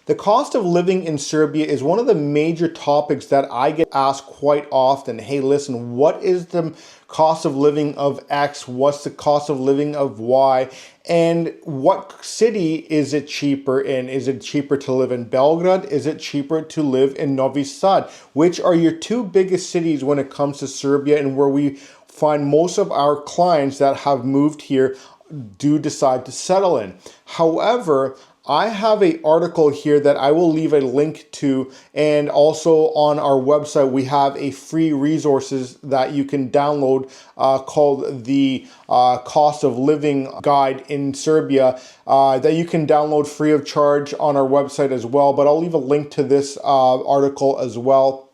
The cost of living in Serbia is one of the major topics that I get asked quite often. Hey, listen, what is the cost of living of X? What's the cost of living of Y? And what city is it cheaper in? Is it cheaper to live in Belgrade? Is it cheaper to live in Novi Sad? Which are your two biggest cities when it comes to Serbia, and where we find most of our clients that have moved here do decide to settle in. However, I have an article here that I will leave a link to, and also on our website we have a free resources that you can download called the Cost of Living Guide in Serbia that you can download free of charge on our website as well. But I'll leave a link to this article as well.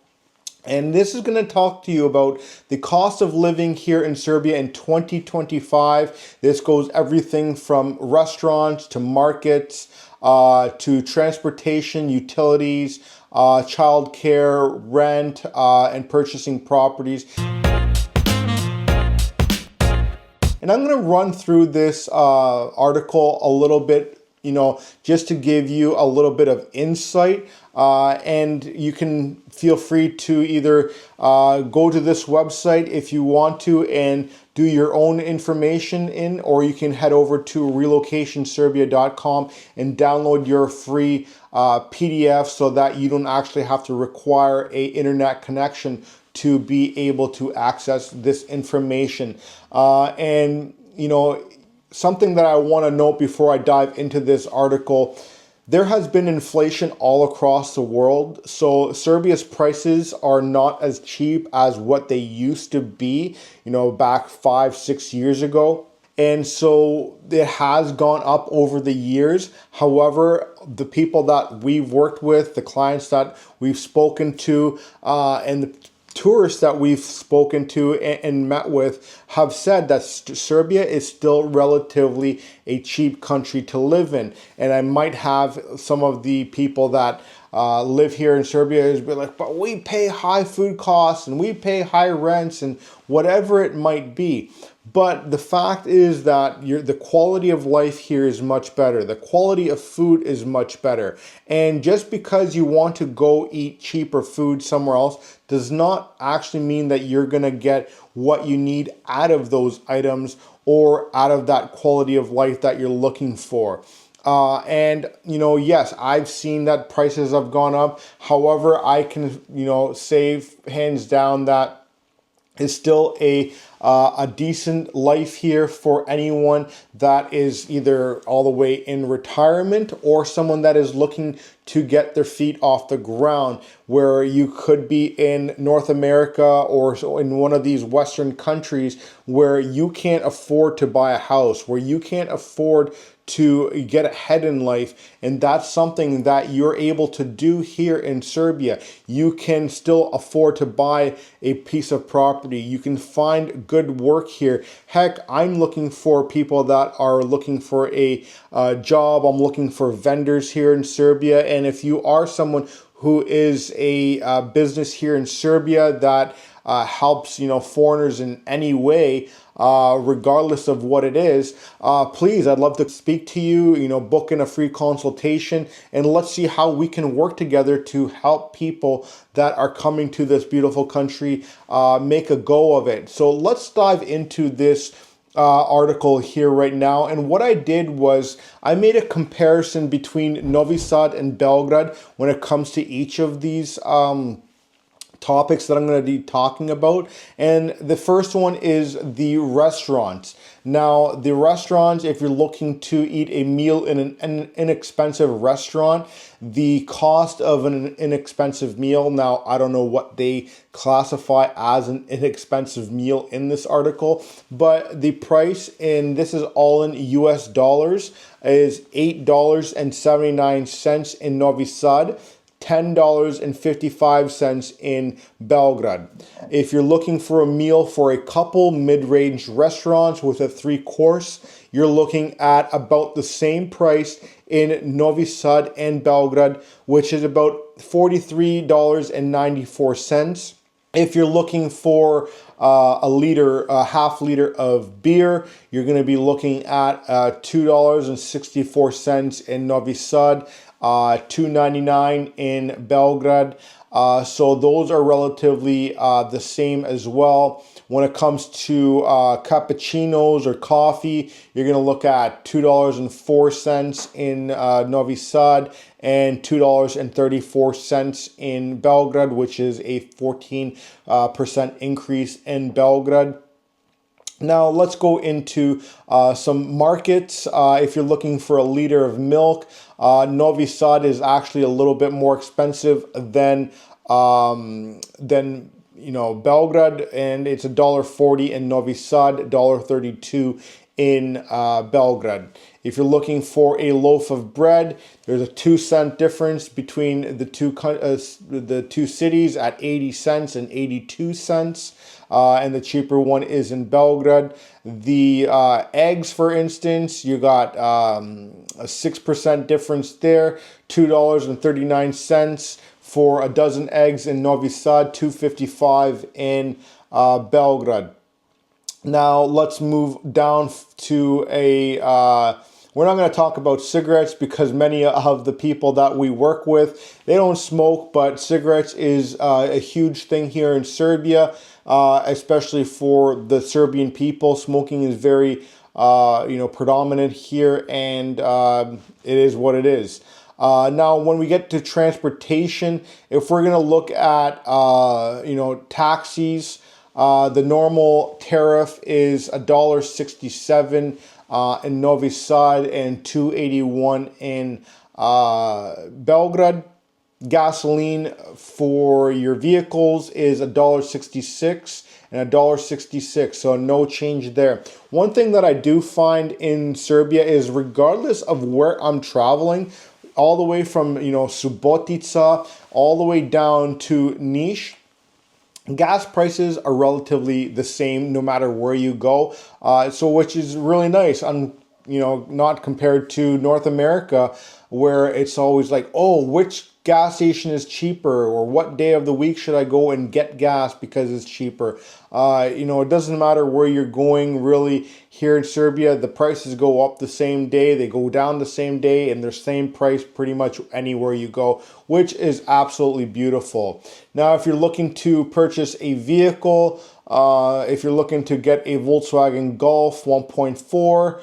And this is going to talk to you about the cost of living here in Serbia in 2025. This goes everything from restaurants to markets to transportation, utilities, childcare, rent, and purchasing properties. And I'm going to run through this article a little bit, just to give you a little bit of insight. And you can feel free to either go to this website if you want to and do your own information in, or you can head over to relocationserbia.com and download your free PDF so that you don't actually have to require an internet connection to be able to access this information. Something that I want to note before I dive into this article: there has been inflation all across the world. So Serbia's prices are not as cheap as what they used to be, back 5-6 years ago. And so it has gone up over the years. However, the people that we've worked with, the clients that we've spoken to, and the tourists that we've spoken to and met with have said that Serbia is still relatively a cheap country to live in. And I might have some of the people that live here in Serbia is be like, but we pay high food costs and we pay high rents and whatever it might be. But the fact is that the quality of life here is much better. The quality of food is much better. And just because you want to go eat cheaper food somewhere else does not actually mean that you're going to get what you need out of those items or out of that quality of life that you're looking for. Yes, I've seen that prices have gone up. However, I can, say hands down that is still a decent life here for anyone that is either all the way in retirement or someone that is looking to get their feet off the ground, where you could be in North America or in one of these Western countries where you can't afford to buy a house, where you can't afford to get ahead in life. And that's something that you're able to do here in Serbia. You can still afford to buy a piece of property. You can find good work here. Heck, I'm looking for people that are looking for a job. I'm looking for vendors here in Serbia. And if you are someone who is a business here in Serbia that helps foreigners in any way, regardless of what it is, please, I'd love to speak to you, book in a free consultation, and let's see how we can work together to help people that are coming to this beautiful country make a go of it. So let's dive into this article here right now. And what I did was I made a comparison between Novi Sad and Belgrade when it comes to each of these topics that I'm going to be talking about. And the first one is the restaurants. Now, the restaurants, if you're looking to eat a meal in an inexpensive restaurant, the cost of an inexpensive meal, now I don't know what they classify as an inexpensive meal in this article, but the price, and this is all in US dollars, is $8.79 in Novi Sad, $10.55 in Belgrade. If you're looking for a meal for a couple mid-range restaurants with a 3-course, you're looking at about the same price in Novi Sad and Belgrade, which is about $43.94. If you're looking for a half liter of beer, you're going to be looking at $2.64 in Novi Sad, $2.99 in Belgrade. So those are relatively the same as well. When it comes to cappuccinos or coffee, you're going to look at $2.04 in Novi Sad and $2.34 in Belgrade, which is a 14% increase in Belgrade. Now let's go into some markets. If you're looking for a liter of milk, Novi Sad is actually a little bit more expensive than Belgrade, and it's $1.40 in Novi Sad, $1.32 in Belgrade. If you're looking for a loaf of bread, there's a 2-cent difference between the two cities at 80 cents and 82 cents. And the cheaper one is in Belgrade. The eggs, for instance, you got a 6% difference there, $2.39 for a dozen eggs in Novi Sad, $2.55 in Belgrade. Now let's move down to we're not going to talk about cigarettes because many of the people that we work with, they don't smoke, but cigarettes is a huge thing here in Serbia, especially for the Serbian people. Smoking is very, predominant here, and it is what it is. Now, when we get to transportation, if we're going to look at, taxis, the normal tariff is $1.67 in Novi Sad and $2.81 in Belgrade. Gasoline for your vehicles is $1.66 and $1.66, so no change there. One thing that I do find in Serbia is, regardless of where I'm traveling, all the way from Subotica all the way down to Niš, gas prices are relatively the same no matter where you go, so which is really nice. Not compared to North America, where it's always like, oh, which gas station is cheaper, or what day of the week should I go and get gas because it's cheaper. It doesn't matter where you're going, really. Here in Serbia, the prices go up the same day, they go down the same day, and they're same price pretty much anywhere you go, which is absolutely beautiful. Now, if you're looking to purchase a vehicle, if you're looking to get a Volkswagen Golf 1.4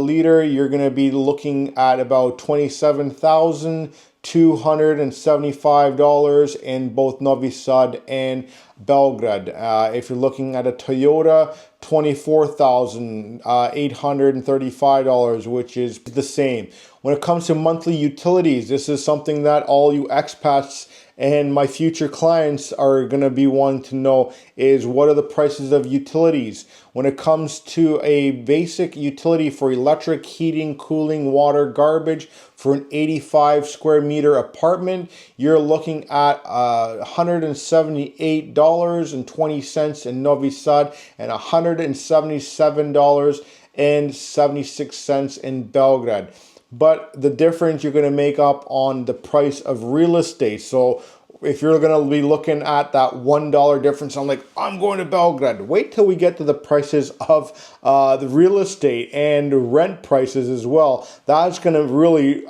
liter, you're going to be looking at about $27,275 in both Novi Sad and Belgrade. If you're looking at a Toyota, $24,835, which is the same. When it comes to monthly utilities, this is something that all you expats and my future clients are going to be wanting to know, is what are the prices of utilities. When it comes to a basic utility for electric, heating, cooling, water, garbage, for an 85 square meter apartment, you're looking at $178.20 in Novi Sad and $177.76 in Belgrade. But the difference you're going to make up on the price of real estate. So if you're going to be looking at that $1 difference, I'm like, I'm going to Belgrade. Wait till we get to the prices of the real estate and rent prices as well. That's going to really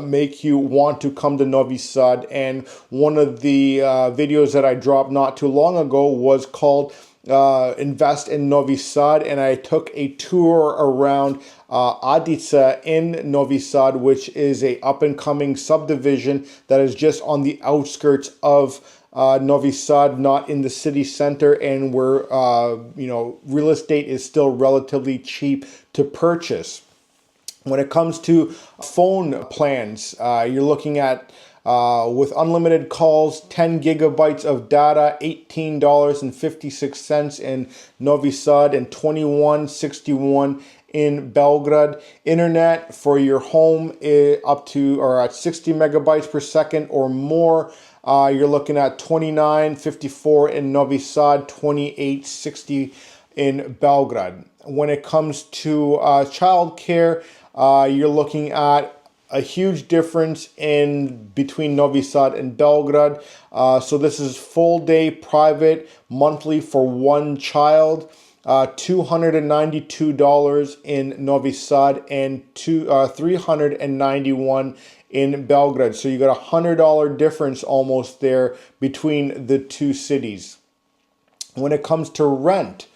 make you want to come to Novi Sad. And one of the videos that I dropped not too long ago was called Invest in Novi Sad, and I took a tour around Adica in Novi Sad, which is a up-and-coming subdivision that is just on the outskirts of Novi Sad, not in the city center, and where real estate is still relatively cheap to purchase. When it comes to phone plans, you're looking at with unlimited calls, 10 gigabytes of data, $18.56 in Novi Sad and $21.61 in Belgrade. Internet for your home up to or at 60 megabytes per second or more. You're looking at $29.54 in Novi Sad, $28.60 in Belgrade. When it comes to childcare, you're looking at a huge difference in between Novi Sad and Belgrade. So this is full day private monthly for one child, $292 in Novi Sad and $391 in Belgrade. So you got $100 difference almost there between the two cities. When it comes to rent,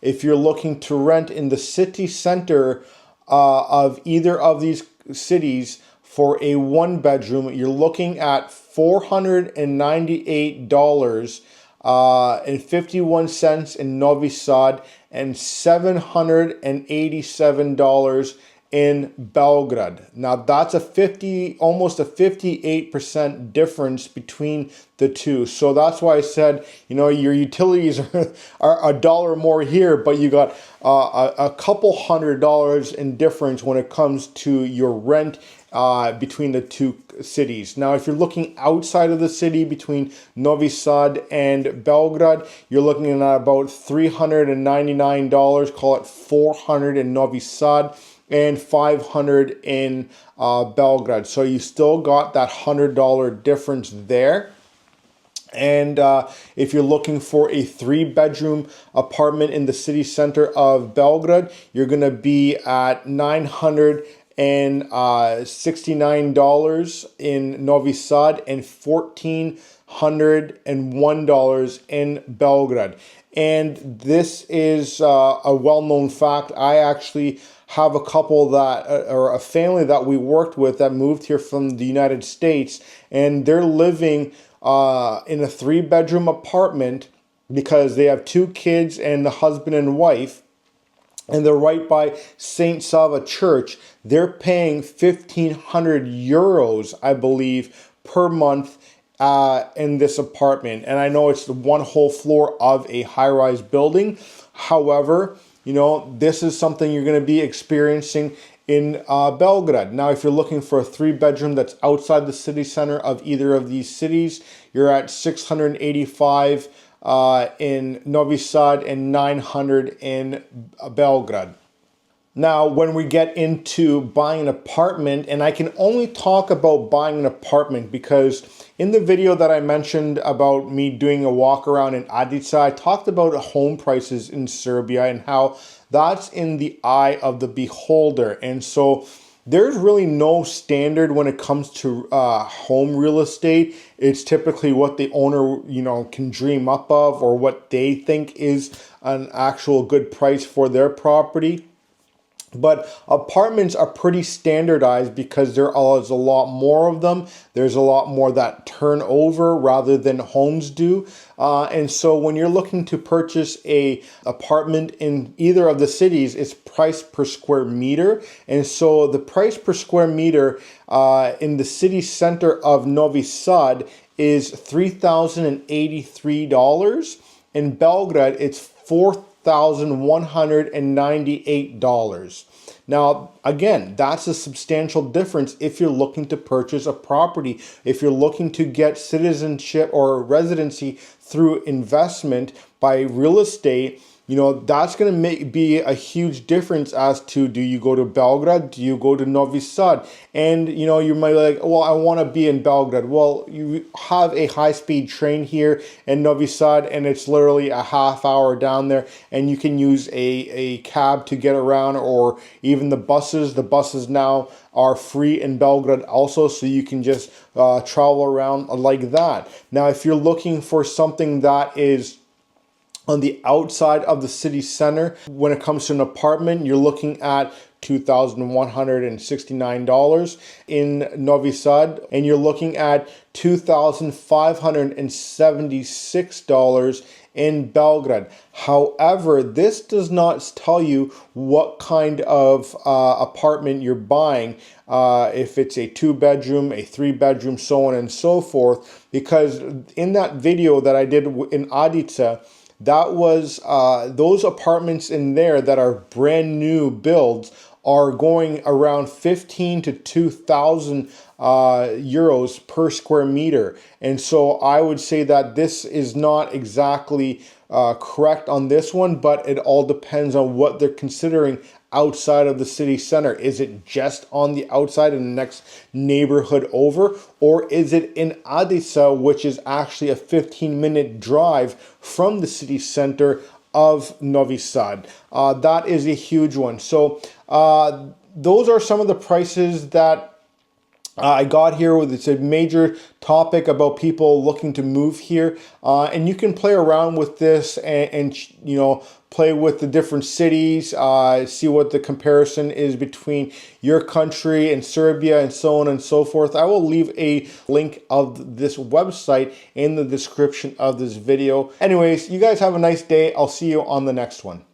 if you're looking to rent in the city center of either of these cities for a one bedroom, you're looking at $498 and 51 cents in Novi Sad and $787 in Belgrade. Now that's almost a 58% difference between the two. So that's why I said, your utilities are a dollar more here, but you got a couple $100 in difference when it comes to your rent between the two cities. Now, if you're looking outside of the city between Novi Sad and Belgrade, you're looking at about $399, call it $400 in Novi Sad and $500 in Belgrade. So you still got that $100 difference there. And if you're looking for a 3-bedroom apartment in the city center of Belgrade, you're going to be at $969 in Novi Sad and $1,401 in Belgrade. And this is a well-known fact. I actually have a couple or a family that we worked with that moved here from the United States, and they're living in a 3-bedroom apartment because they have 2 kids and the husband and wife, and they're right by St. Sava Church. They're paying 1,500 euros, I believe, per month in this apartment. And I know it's the one whole floor of a high-rise building. However, this is something you're going to be experiencing in Belgrade. Now, if you're looking for a 3-bedroom that's outside the city center of either of these cities, you're at $685 in Novi Sad and $900 in Belgrade. Now, when we get into buying an apartment, and I can only talk about buying an apartment because in the video that I mentioned about me doing a walk around in Adica, I talked about home prices in Serbia and how that's in the eye of the beholder. And so there's really no standard when it comes to home real estate. It's typically what the owner, can dream up of or what they think is an actual good price for their property. But apartments are pretty standardized because there is a lot more of them. There's a lot more that turn over rather than homes do. And so when you're looking to purchase a apartment in either of the cities, it's price per square meter. And so the price per square meter in the city center of Novi Sad is $3,083. In Belgrade, it's $4,198. Now, again, that's a substantial difference if you're looking to purchase a property. If you're looking to get citizenship or residency through investment by real estate, that's going to be a huge difference as to, do you go to Belgrade? Do you go to Novi Sad? And, you might be like, well, I want to be in Belgrade. Well, you have a high-speed train here in Novi Sad, and it's literally a half hour down there, and you can use a cab to get around, or even the buses. The buses now are free in Belgrade also, so you can just travel around like that. Now, if you're looking for something that is on the outside of the city center, when it comes to an apartment, you're looking at $2,169 in Novi Sad, and you're looking at $2,576 in Belgrade. However, this does not tell you what kind of apartment you're buying, if it's a 2-bedroom, a 3-bedroom, so on and so forth, because in that video that I did in Adica, that was those apartments in there that are brand new builds are going around 15 to 2,000 euros per square meter. And so I would say that this is not exactly correct on this one, but it all depends on what they're considering outside of the city center. Is it just on the outside in the next neighborhood over, or is it in Adica, which is actually a 15-minute drive from the city center of Novi Sad? That is a huge one. So those are some of the prices that I got here with it's a major topic about people looking to move here, and you can play around with this and you know, play with the different cities, see what the comparison is between your country and Serbia and so on and so forth. I will leave a link of this website in the description of this video. Anyways, you guys have a nice day. I'll see you on the next one.